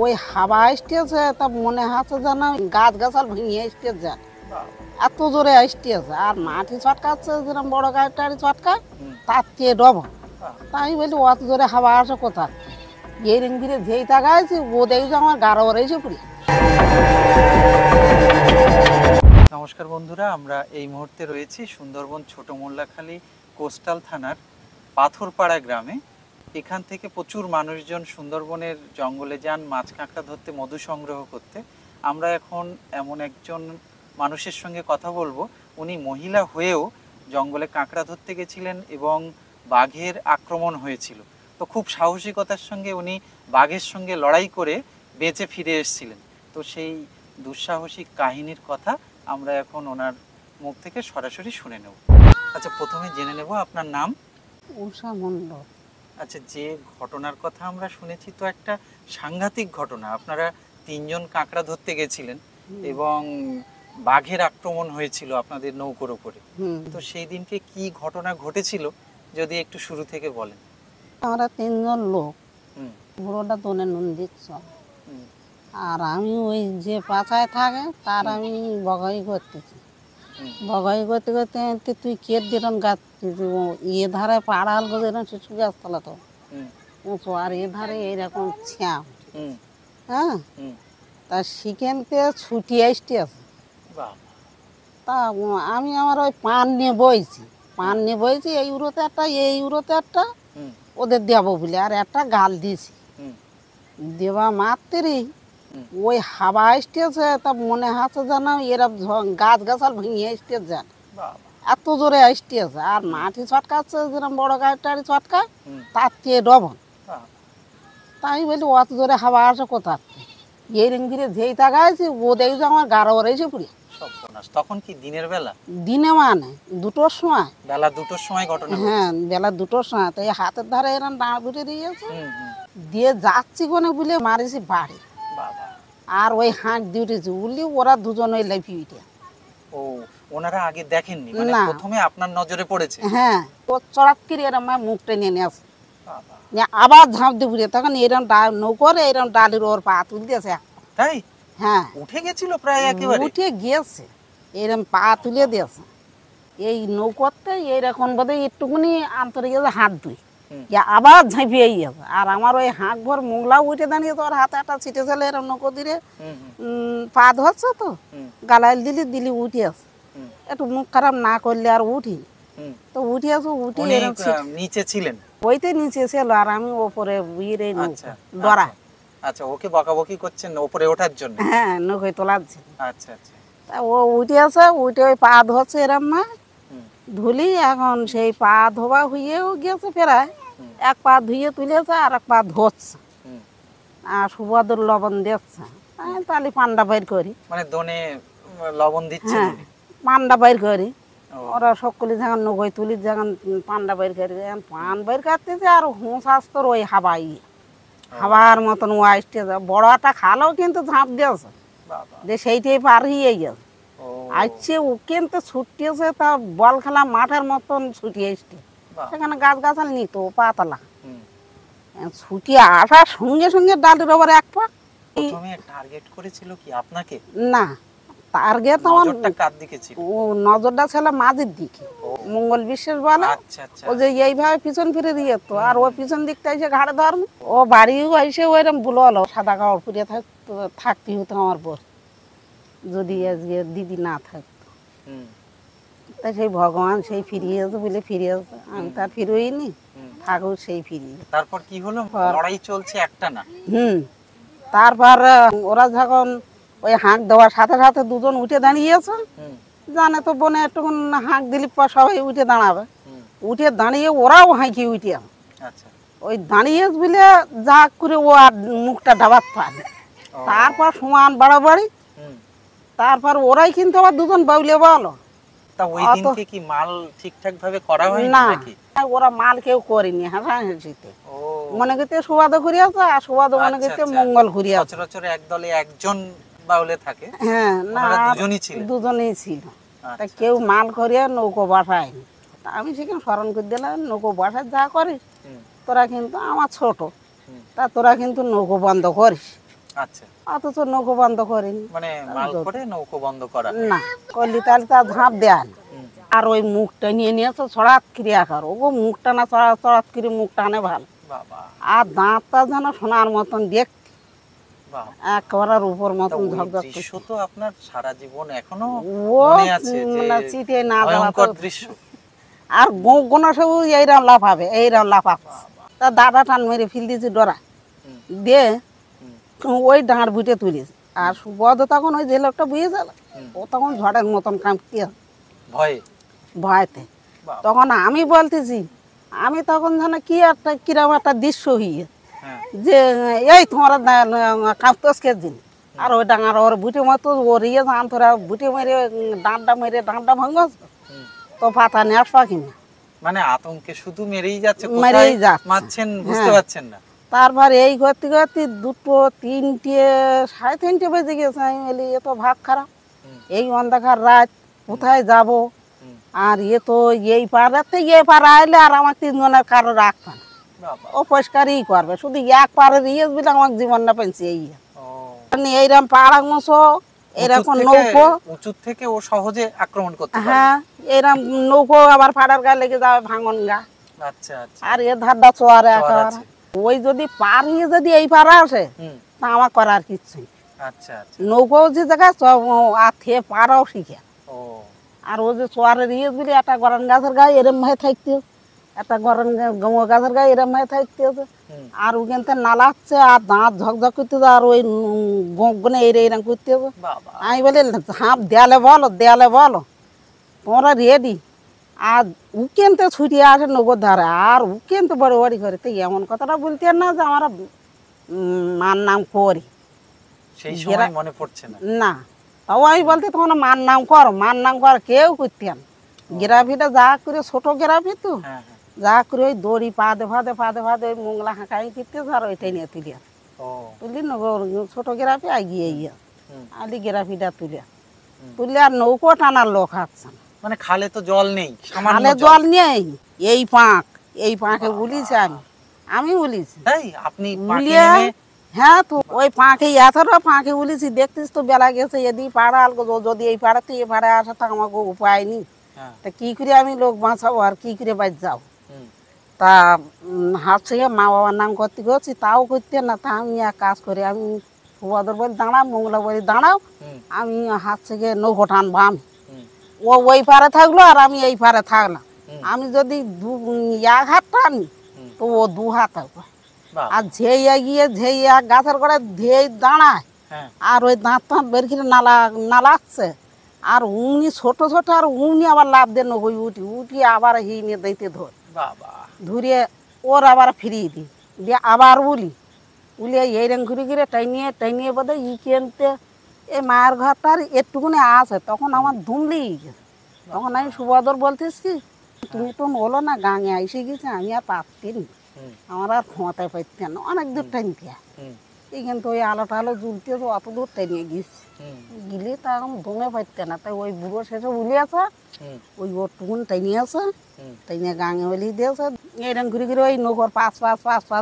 ওই হাওয়া আসতেছে, তা মনে হচ্ছে যেন গাছ গাছাল ভেঙে আসতে যায়, এত জোরে আসতেছে। আর মাটি চটকাচ্ছে যেরকম বড় গাড়ি টাড়ি চটকায়, তার চেয়ে ডবল। তাই বলি অত জোরে হাওয়া আসে কোথায়, গেরিং গিরে যেই তাকাইছি ও দেখছি আমার গাড়ো এসে পুরি। নমস্কার বন্ধুরা, আমরা এই মুহূর্তে রয়েছি সুন্দরবন ছোট মোল্লাখালী কোস্টাল থানার পাথরপাড়া গ্রামে। এখান থেকে প্রচুর মানুষজন সুন্দরবনের জঙ্গলে যান মাছ কাঁকড়া ধরতে, মধু সংগ্রহ করতে। আমরা এখন এমন একজন মানুষের সঙ্গে কথা বলবো, উনি মহিলা হয়েও জঙ্গলে কাঁকড়া ধরতে গেছিলেন এবং বাঘের আক্রমণ হয়েছিল। তো খুব সাহসিকতার সঙ্গে উনি বাঘের সঙ্গে লড়াই করে বেঁচে ফিরে এসেছিলেন। তো সেই দুঃসাহসিক কাহিনীর কথা আমরা এখন ওনার মুখ থেকে সরাসরি শুনে নেব। আচ্ছা, প্রথমে জেনে নেব আপনার নাম। উষা মণ্ডল। আচ্ছা, যে ঘটনার কথা আমরা শুনেছি তো একটা সাংঘাতিক ঘটনা। আপনারা তিনজন কাঁকড়া ধরতে গেছিলেন এবং বাঘের আক্রমণ হয়েছিল আপনাদের নৌকোর উপরে। তো সেই দিনকে কি ঘটনা ঘটেছিল যদি একটু শুরু থেকে বলেন। আমরা তিনজন লোক, বুড়োটা দোনে নুন দিচ্ছ, আর আমি ওই যে পাছায় থাকে তার আমি বগাই করতেছি। বগাই করতে করতে তুই কেট দিলাম গাছ, ইয়ে ধারে পাড়াল গো এরকম শিশু গাছতলা তো উঁচু, আর এ ধারে এইরকম ছিয়াম। হ্যাঁ, তা সেখানকে ছুটি আসতে আছে। তা আমি আমার ওই পান নিয়ে বইছি, এই উড়োতে একটা এই উড়োতে একটা ওদের দেবো বলে, আর একটা গাল দিয়েছি। দেওয়া মাত্রই ওই হাওয়া আসতেছে, তা মনে হচ্ছে যেন এরা গাছ গাছাল ভেঙে আসতে যান, এত জোরে আসতেছে। আর মাটি চটকাচ্ছে যেরকম বড় গাড়ি টাড়ি চটকায়, তার চেয়ে ডবল। তাই বলি অত জোরে হাওয়া আসে কোথার, গেরিং গিরে যেই তাকাইছি ও দেখছি আমার গাড়ো এসে পুরি। তখন কি দিনের বেলা? দিনে মানে 2টোর সময়, বেলা 2টোর সময় ঘটনা? হ্যাঁ, বেলা 2টোর সময়। তো এই হাতের ধারে এরকম দাঁড় ঘুরে দিয়েছে, দিয়ে যাচ্ছি কোনে বলে মারিছি বাড়ি। আর ওই হাঁক দিউটেছি বললি ওরা দুজন ওই লাইফি উঠে। ও, ওনারা আগে দেখেননি? মানে প্রথমে আপনার নজরে পড়েছে? হ্যাঁ, ও চড়াত করে এরকম মুখটা নিয়ে নিয়ে আসে, আবার ঝাঁপ দিয়ে পুড়ে। তখন এরকম নৌকরে এরকম ডালির ওর পা তুল দিয়েছে। তাই? হ্যাঁ, উঠে গেছিল প্রায় একেবারে? উঠে গিয়েছে, এরকম পা তুলে দিয়েছে। এই নৌকরতে এইরকম বোধ হয় একটুকুনি আন্তরে গেছে হাত ধুই, আবার ঝাঁপিয়ে গেছে। আর আমার ওই হাঁক ভর মোংলাও উঠে দাঁড়িয়েছে, ওর হাতে একটা ছিটে ছেলে এরকম নৌকো দিয়ে পা ধরছে, তো গালাইল দিলি উঠে আছে। একটু মুখ খারাপ না করলে আর উঠি, তো উঠে আসো। উঠে নিচে ছিলেন? ওইতে নিচে ছিল, আর আমি ওপরে উইরে ডরা। আচ্ছা, ওকে বকাবকি করছেন ওপরে ওঠার জন্য? হ্যাঁ, নৌকোয় তোলাচ্ছি। আচ্ছা আচ্ছা। তা ও উঠে আসে, উঠে ওই পা ধরছে এরম মা ধুলি। এখন সেই পা ধোয়া হয়েও গেছে প্রায়, এক পা ধুয়ে তুলেছে আর এক পা ধরছে, আর সুবাদুর লবণ দিচ্ছে। তাহলে পান্ডা বাইর করি, মানে দোনে লবণ দিচ্ছে? হ্যাঁ, পান্ডা বাইর করি। ওরা সকলে যখন নৌকোয় তুলি যখন পান্ডা বাইর করি, পান বাইর কাটতেছে আর হুঁস আসতো ওই হাওয়ার মতন ও আসতে বড় একটা খালেও কিন্তু ঝাঁপ দিয়েছে, যে সেইটাই পার হয়ে গেছে। আসছে ও কিন্তু ছুটিয়েছে, তা বল খেলা মাঠের মতন ছুটি আসছে। সেখানে গাছ গাছাল নিত পাতলা, ছুটি আসার সঙ্গে সঙ্গে ডালির ওপর এক পা। টার্গেট করেছিল কি আপনাকে? না, টার্গেট আমার কার দিকে ছিল? ও নজরটা ছিল মাঝের দিকে, মঙ্গল বিশ্বাস বলে। ও যে এইভাবে পিছন ফিরে দিয়ে তো, আর ও পিছন দিকটা এসে ঘাড়ে ধরবে। ও বাড়িও এসে ওইরকম বুলো সাদা কাপড় পুড়িয়ে থাকতে হতো আমার পর, যদি আজকে দিদি না থাকতো। তাই সেই ভগবান সেই ফিরিয়েছে বলে ফিরিয়েছে, আমি তার ফিরোইনি, থাকুক সেই ফিরিয়ে। তারপর কি হলো? লড়াই চলছে একটা না? তারপর ওরা যখন ওই হাঁক দেওয়ার সাথে সাথে দুজন উঠে দাঁড়িয়েছে, জানে তো বনে একটুকুন হাঁক দিলি সবাই উঠে দাঁড়াবে। উঠে দাঁড়িয়ে ওরাও হাঁকি উঠে, ওই দাঁড়িয়ে বলে যা করে ও আর মুখটা ডাবার পারে। তারপর সমান বাড়াবাড়ি, তারপর ওরাই কিন্তু আবার দুজন বাউলে বলো। কি মাল ঠিকঠাক ভাবে করা হয়নি নাকি? ওরা মাল কেউ করেনি, হাসাহাসিতে মনে করতে সুবাদ ঘুরিয়েছে, আর সুবাদ মনে করতে মঙ্গল ঘুরিয়েছে। সচরাচর এক দলে একজন বাউলে থাকে। হ্যাঁ, না, দুজনেই ছিল। তা কেউ মাল করিয়া নৌকো বাসায়নি। তা আমি সেখানে স্মরণ করে দিলাম, নৌকো বাসায় যা করিস তোরা কিন্তু আমার ছোট, তা তোরা কিন্তু নৌকো বন্ধ করিস। আচ্ছা, অথচ নৌকো বন্ধ করিনি। মানে মাল করে নৌকো বন্ধ করা। না করলি তাহলে তার ঝাঁপ দেয় না। হুম, আর ওই মুখটা নিয়ে নিয়েছে ছড়াত ক্রিয়া কর ও মুখটা না চড়াত করে মুখটা আনে ভালো। বাবা, আর দাঁতটা যেন সোনার মতন দেখ, বাহ। একেবারে উপর তা মতন ওই ঝকঝক দৃশ্য করছে। তো আপনার সারা জীবন এখনো ও মনে আছে যে মানে চিঠে না যাওয়া ভয়ঙ্কর তো- দৃশ্য। আর গোনা সব এইরকম লাফাবে, এইরকম লাফাচ্ছে। তা দাদা টান মেরে ফিল দিয়েছি ডরা হুম, দিয়ে হুম, ওই ডাঁড় বুটে তুলিস। আর সুবদ তখন ওই যে লোকটা বুঝেছে, হুম। ও তখন ঝড়ের মতন কাঁপতে ভয়ে। ভয়তে। বাবা, তখন আমি বলতেছি, আমি তখন যেন কি একটা কিরম একটা দৃশ্য হইয়ে হ্যাঁ, যে এই তোমার কাঁপতসকে দিন। আর ওই ডাঙার ওর বুটে মতো ওর ইয়ে ধান তোরা বুটে মেরে ডাঁডটা ভাঙস হুম। তো পাতা নিয়ে আসবা কিনা মানে আতঙ্কে শুধু মেরেই যাচ্ছে, মেরেই কোথায় যাচ্ছে। মারছেন বুঝতে হ্যাঁ। পারছেন না। তারপর এই করতে করতে দুটো তিনটে সাড়ে তিনটে বেজে গেছে। আমি বলি এ তো ভাগ খারাপ, হুম, এই অন্ধকার রাত কোথায় যাব। হুম। আর এ তো এই পাড়াতে এ পাড়া আইলে আর আমার তিনজনের কারো রাখবে না, বাবা, ও পরিষ্কারই করবে। শুধু এক পাড়ে দিয়ে বলে আমার জীবন না পেয়েছি এই ও এইরকম পাড়া মশো উঁচু এরকম থেকে, নৌকো। উঁচু থেকে ও সহজে আক্রমণ করতে পারে। হ্যাঁ, এরকম নৌকো আবার পাড়ার গায়ে লেগে যাবে ভাঙন গা। আচ্ছা, আচ্ছা। আর এ ধারটা চোয়ারে চর একেবারে আছে। ওই যদি পার হয়ে যদি এই পাড়া আসে হুম, তা আমার করার কিচ্ছু নেই। আচ্ছা, আচ্ছা। নৌকো যে জায়গা আর থে পাড়াও শিখে। ও আর ও যে চোয়ারের ইয়ে দিলে একটা গরম গাছের গায়ে এরম হয়ে থাকতে, একটা গরম গাছের গায়ে এরম হয়ে থাকতে। হুম, আর ওখানতে নালাচ্ছে আর দাঁত ঝকঝক করতে আর ওই গনে এরম করতে। বাবা, আমি বলি ঝাঁপ দেয়ালে বলো তোমরা রেডি। আর উকেনতে ছুটিয়ে আসে নগর ধারে আর উকেনতে বড় বড়ি করে। তো এমন কথাটা বলতেন না যে আমরা মার নাম করি সেই সময় মনে পড়ছে না। না। তাও আমি বলতে তোমরা মার নাম করো কেউ করতেন। গ্রাফিটা যা করে ছোট গ্রাফি তো হ্যাঁ, হ্যাঁ। যা করে ওই দড়ি পাদে ওই মোংলা হাঁকাই করতে আর ওইটাই নিয়ে তুলি ও তুলি নগর ছোট গ্রাফি আগিয়ে গিয়ে হুম, আলি গ্রাফিটা তুলে হুম। তুলে আর নৌকো টানার লোক হাঁটছে না। মানে খালে তো জল নেই, সামান্য খালে জল নেই, এই পাঁকে উলিছি আমি উলিছি তাই আপনি পাঁকে উলিয়ে। নেমে। হ্যাঁ, তো ওই পাঁকে এতটা পাঁকে উলিছি দেখতিস তো বেলা গেছে এদিকে পাড়া যদি এই পাড়াতে এ পাড়ায় আসে তা আমাকে উপায় নেই। হ্যাঁ, তা কী করে আমি লোক বাঁচাবো আর কী করে বাঁচ যাও। হুম, তা হাত থেকে মা বাবার নাম করতে করছি তাও করতে না। তা আমি এক কাজ করি, আমি সুবাদর বলি দাঁড়াও, মঙ্গলা বলি দাঁড়াও, হুম, আমি হাত থেকে নৌকো টানবো আমি। হুম, ও ওই পারে থাকলো আর আমি এই পারে থাকলাম। হুম, আমি যদি এক হাত টানি হুম। তো ও দু হাত থাকবে। বাবা, আর ঝেই এগিয়ে ঝেই এক গাছের গোড়ায় ধেই দাঁড়ায় হ্যাঁ, আর ওই দাঁত বের করে নালাচ্ছে। আর উনি ছোট আর উনি আবার লাভ দেন ওই উঠি আবার হিনে দিতে বাবা, ধরিয়ে ওর আবার ফিরিয়ে দিই দিয়ে আবার উলিয়ে এই রঙ ঘুরে ঘুরে টাইনিয়ে বোধ ই কিনতে এই মায়ের ঘরটার একটুকুনি আছে। তখন আমার ধুমলি গেছে। তখন আমি সুবাদর বলতেছি তুমি তো বলো না গাঙে এসে গেছে, আমি আর পারতেন হুম, আমার আর ক্ষমতায় পাইতেন না, অনেক দূর টাইমতে হুম, এই কিন্তু ওই আলো টালো জ্বলতে তো অত দূর টাইনিয়ে গেছি হুম, গিলে তা এখন দমে পাইতে না। তাই ওই বুড়ো শেষে উলিয়েছে হুম, ওই ওর টুকুন টাইনিয়েছে হুম। টাইনিয়ে গাঙে হলি দিয়েছে। এরকম ঘুরে ঘুরে ওই নৌকোর পাঁচ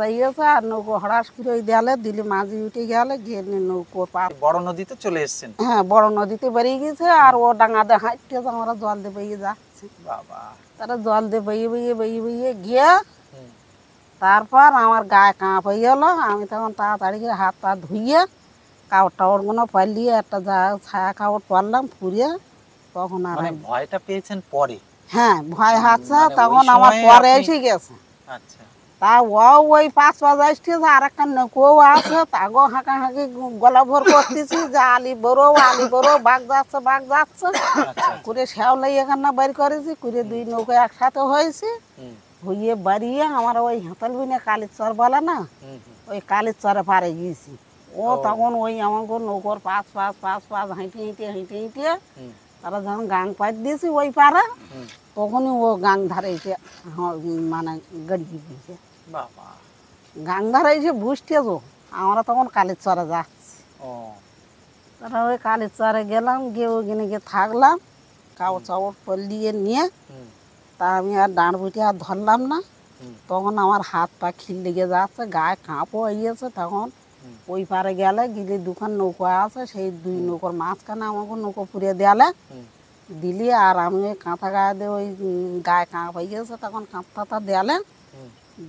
যাইয়েছে আর নৌকো হড়াস করে ওই দেয়ালে দিলে মাঝি উঠে গেলে গিয়ে নৌকোর পাশ। বড় নদীতে চলে এসেছেন। হ্যাঁ, বড় নদীতে বেরিয়ে গেছে আর ও ডাঙাতে হাঁটতে আমরা জল দিয়ে বেরিয়ে যাচ্ছে। বাবা, তারা জল দিয়ে বেরিয়ে গিয়ে হুম, তারপর আমার গায়ে কাঁপ হয়ে গেলো। আমি তখন তাড়াতাড়ি করে হাত পা ধুইয়ে কাপড় টাপড়গুলো পালিয়ে একটা ছায়া কাপড় পরলাম পুড়িয়ে তখন আর মানে ভয়টা পেয়েছেন পরে। হ্যাঁ ভয় হাতছে মানে ওই তখন আমার সময়ে পরে আপনি- এসে গেছে। আচ্ছা, তা ওই 5 আসছে আর একটা নৌকো আছে তাগো হাঁকাহাঁকি গলা ভর করতেছি যে আলি বড়ো বাঘ যাচ্ছে আচ্ছা, করে শ্যাওলাই এখানে বের করেছি করে দুই নৌকো একসাথে হয়েছে হুম, হইয়ে বাড়িয়ে আমার ওই হাতাল বিনে কালির চর বলে না হুম, হুম। ওই কালির চরে পারে গিয়েছি। ও ও। তখন ওই আমাকে নৌকোর পাঁচ হেঁটে হুম, তারা যখন গাং পাইট দিয়েছি ওই পাড়া হুম। তখনই ও গাং ধারে এসে মানে গড়িয়ে দিয়েছে। বাবা, গাং ধারে এসে বুঝতে তো আমরা তখন কালির চরে যাচ্ছি। ও, তারা ওই কালির চরে গেলাম গিয়ে ওইখানে গিয়ে থাকলাম কাপড় চাপড় পলিয়ে নিয়ে। হুম, তা আমি আর ডাঁড় বুটি আর ধরলাম না। হুম, তখন আমার হাত পা খিল লেগে যাচ্ছে গায়ে কাঁপও হয়েছে। তখন ওই পারে গেলে গিয়ে দুখান নৌকো আছে, সেই দুই নৌকোর মাঝখানে আমাকে নৌকো পুড়িয়ে দেয়ালে দিলি। আর আমি ওই কাঁথা গায়ে দিয়ে ওই গায়ে কাঁপ হয়ে গেছে, তখন কাঁথা দেয়ালে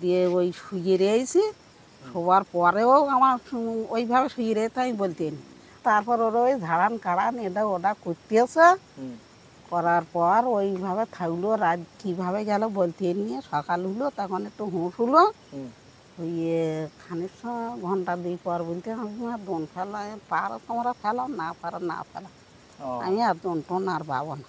দিয়ে ওই শুয়ে রয়েছি। শোবার পরেও আমার ওইভাবে শুয়ে রয়েছে আমি বলতে নি। তারপর ওরা ওই ঝাড়ান কাড়ান এটা ওটা করতেছে, করার পর ওইভাবে থাকলো। রাত কীভাবে গেল বলতে নিয়ে সকাল হলো, তখন একটু হুঁশ হলো। ওই খানিক সময় ঘন্টা দুই পর বলতে আমি আর দোন ফেলা পারো তোমরা ফেলাও, না পারো না ফেলা, আমি আর দোন টোন আর পাবো না।